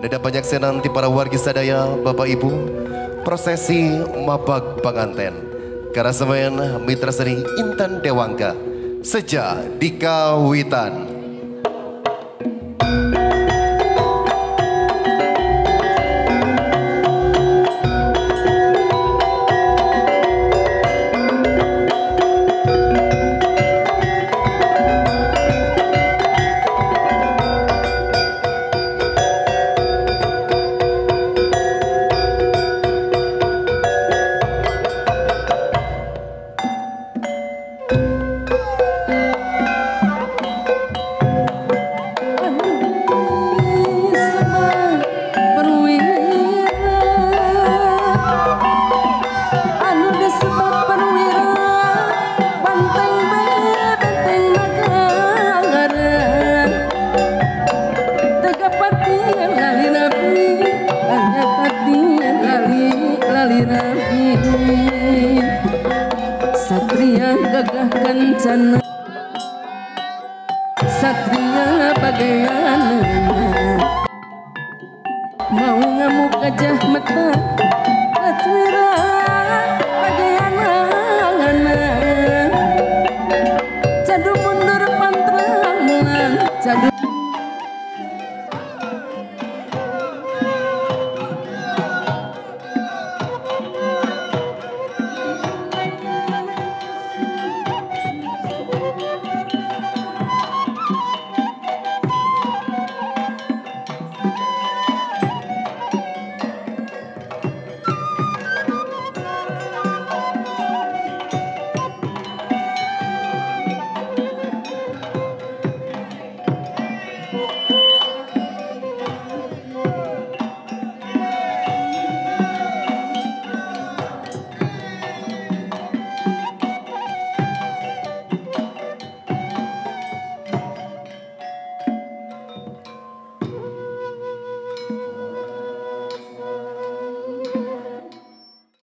Dada banyak senanti para wargi sadaya, Bapak Ibu, prosesi mabak penganten Karasemen Mitra Seni Intan Dewangga sejak dikawitan. Satria gagah kencana, satria bagaimana mau ngamuk gajah mata Atwira